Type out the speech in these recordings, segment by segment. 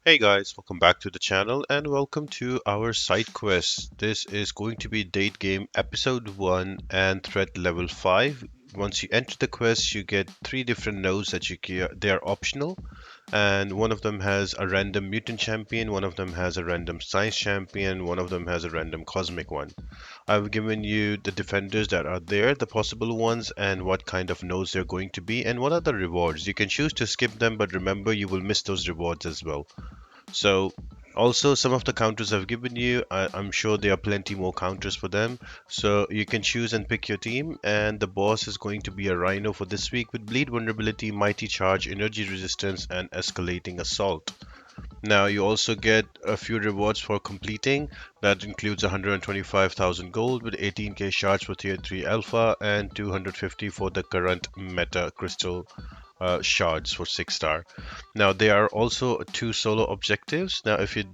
Hey guys, welcome back to the channel and welcome to our side quest. This is going to be Date.Game episode 1 and threat level 5. Once you enter the quest, you get three different nodes that you get. They are optional, and one of them has a random mutant champion, one of them has a random science champion, one of them has a random cosmic one. I've given you the defenders that are there, the possible ones, and what kind of nodes they're going to be, and what are the rewards. You can choose to skip them, but remember you will miss those rewards as well. So also some of the counters I've given you, I'm sure there are plenty more counters for them. So you can choose and pick your team, and the boss is going to be a Rhino for this week with bleed vulnerability, mighty charge, energy resistance, and escalating assault. Now you also get a few rewards for completing. That includes 125,000 gold with 18k shards for tier 3 alpha and 250 for the current meta crystal shards for 6 star. Now there are also two solo objectives. Now if you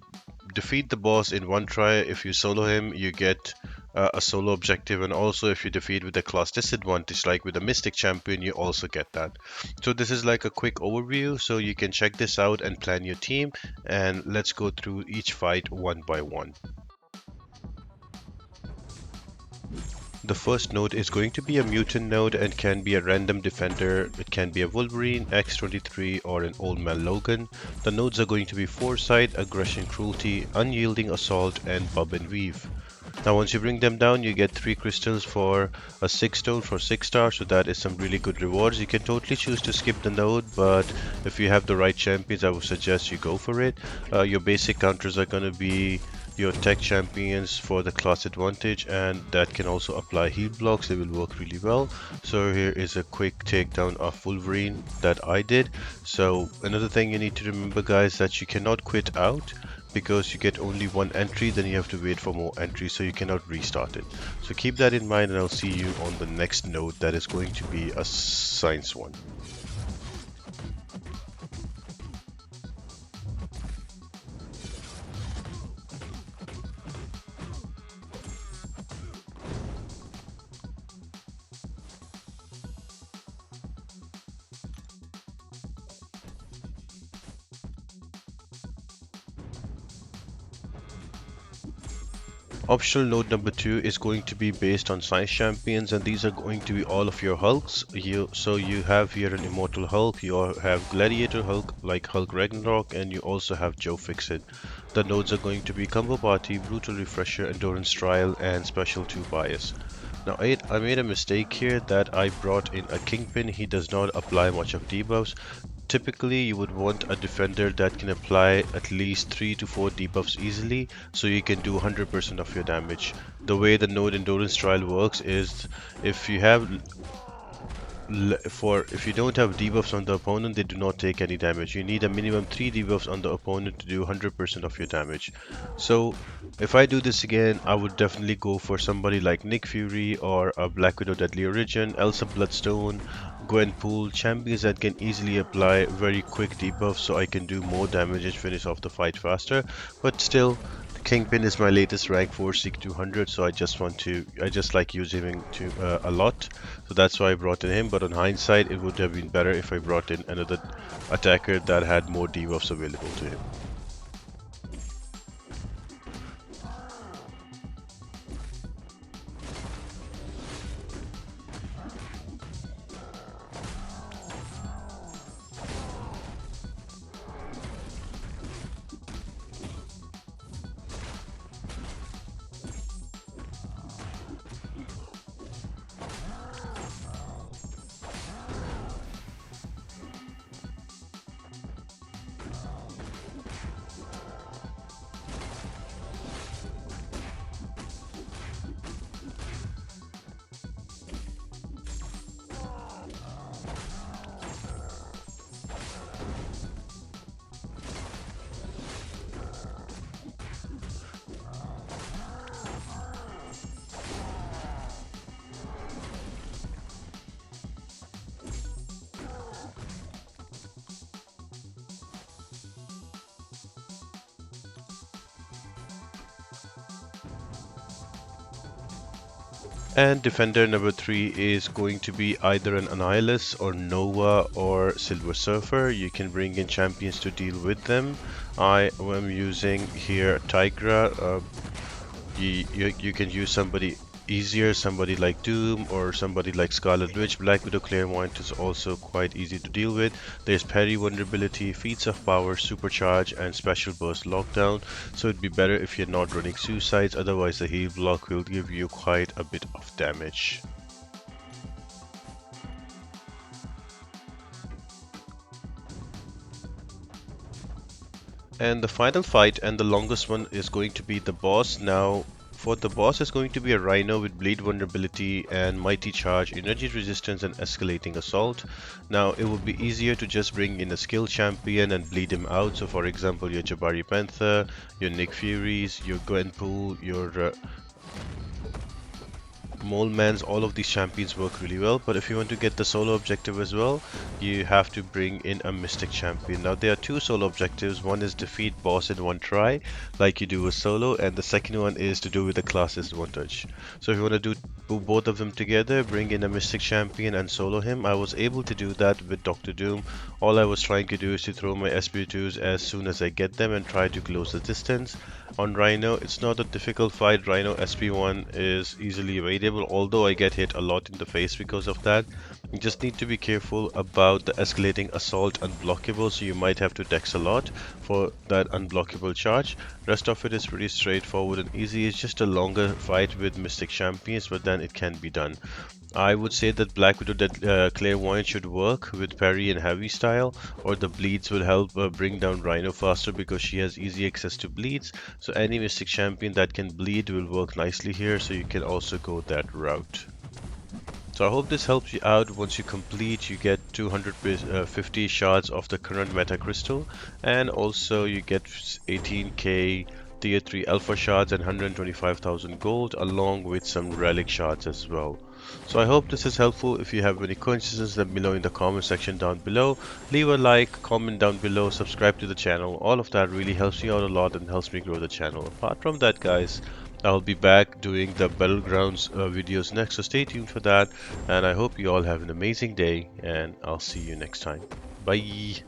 defeat the boss in one try, if you solo him, you get a solo objective, and also if you defeat with a class disadvantage, like with a mystic champion, you also get that. So this is like a quick overview, so you can check this out and plan your team, and let's go through each fight one by one. The first node is going to be a mutant node and can be a random defender. It can be a Wolverine, X-23, or an Old Man Logan. The nodes are going to be Foresight, Aggression, Cruelty, Unyielding Assault, and Bob and Weave. Now once you bring them down, you get 3 crystals for a 6 stone for 6 stars, so that is some really good rewards. You can totally choose to skip the node, but if you have the right champions, I would suggest you go for it. Your basic counters are going to be your tech champions for the class advantage, and that can also apply heal blocks. They will work really well. So here is a quick takedown of Wolverine that I did. So another thing you need to remember, guys, that you cannot quit out because you get only one entry, then you have to wait for more entries, so you cannot restart it. So keep that in mind, and I'll see you on the next node that is going to be a science one. Optional node number 2 is going to be based on science champions, and these are going to be all of your Hulks. So you have here an Immortal Hulk, you have Gladiator Hulk like Hulk Ragnarok, and you also have Joe Fixit. The nodes are going to be Combo Party, Brutal Refresher, Endurance Trial, and Special 2 Bias. Now I made a mistake here that I brought in a Kingpin. He does not apply much of debuffs. Typically, you would want a defender that can apply at least 3 to 4 debuffs easily, so you can do 100% of your damage. The way the node endurance trial works is if you have if you don't have debuffs on the opponent, they do not take any damage. You need a minimum 3 debuffs on the opponent to do 100% of your damage. So if I do this again, I would definitely go for somebody like Nick Fury or a Black Widow Deadly Origin, Elsa Bloodstone, Gwenpool, champions that can easily apply very quick debuffs so I can do more damage and finish off the fight faster. But still, Kingpin is my latest rank 4 Seek 200, so I just like using him a lot. So that's why I brought in him, but on hindsight, it would have been better if I brought in another attacker that had more debuffs available to him. And defender number 3 is going to be either an Annihilus or Nova or Silver Surfer. You can bring in champions to deal with them. I am using here Tigra. You can use somebody easier, somebody like Doom or somebody like Scarlet Witch. Black Widow Clairvoyant is also quite easy to deal with. There's parry vulnerability, feats of power, supercharge, and special burst lockdown. So it'd be better if you're not running suicides, otherwise the heal block will give you quite a bit of damage. And the final fight and the longest one is going to be the boss. Now, for the boss is going to be a Rhino with bleed vulnerability and mighty charge, energy resistance and escalating assault. Now, it would be easier to just bring in a skill champion and bleed him out. So for example, your Jabari Panther, your Nick Furies, your Gwenpool, your Mole Mans, all of these champions work really well, but if you want to get the solo objective as well, you have to bring in a Mystic champion. Now there are two solo objectives, one is defeat boss in one try, like you do with solo, and the second one is to do with the class advantage. So if you want to do both of them together, bring in a Mystic champion and solo him. I was able to do that with Dr. Doom. All I was trying to do is to throw my SP2s as soon as I get them and try to close the distance. On Rhino, it's not a difficult fight. Rhino SP1 is easily evadable, although I get hit a lot in the face because of that. You just need to be careful about the escalating assault unblockable, so you might have to dex a lot for that unblockable charge. Rest of it is pretty straightforward and easy. It's just a longer fight with Mystic Champions, but then it can be done. I would say that Black Widow that Clairvoyant should work with parry and heavy style, or the bleeds will help bring down Rhino faster because she has easy access to bleeds. So any Mystic Champion that can bleed will work nicely here, so you can also go that route. So I hope this helps you out. Once you complete, you get 250 shards of the current meta crystal, and also you get 18k tier 3 alpha shards and 125,000 gold, along with some relic shards as well. So I hope this is helpful. If you have any questions, let me know in the comment section down below. Leave a like, comment down below, subscribe to the channel. All of that really helps me out a lot and helps me grow the channel. Apart from that, guys, I'll be back doing the Battlegrounds videos next, so stay tuned for that. And I hope you all have an amazing day, and I'll see you next time. Bye.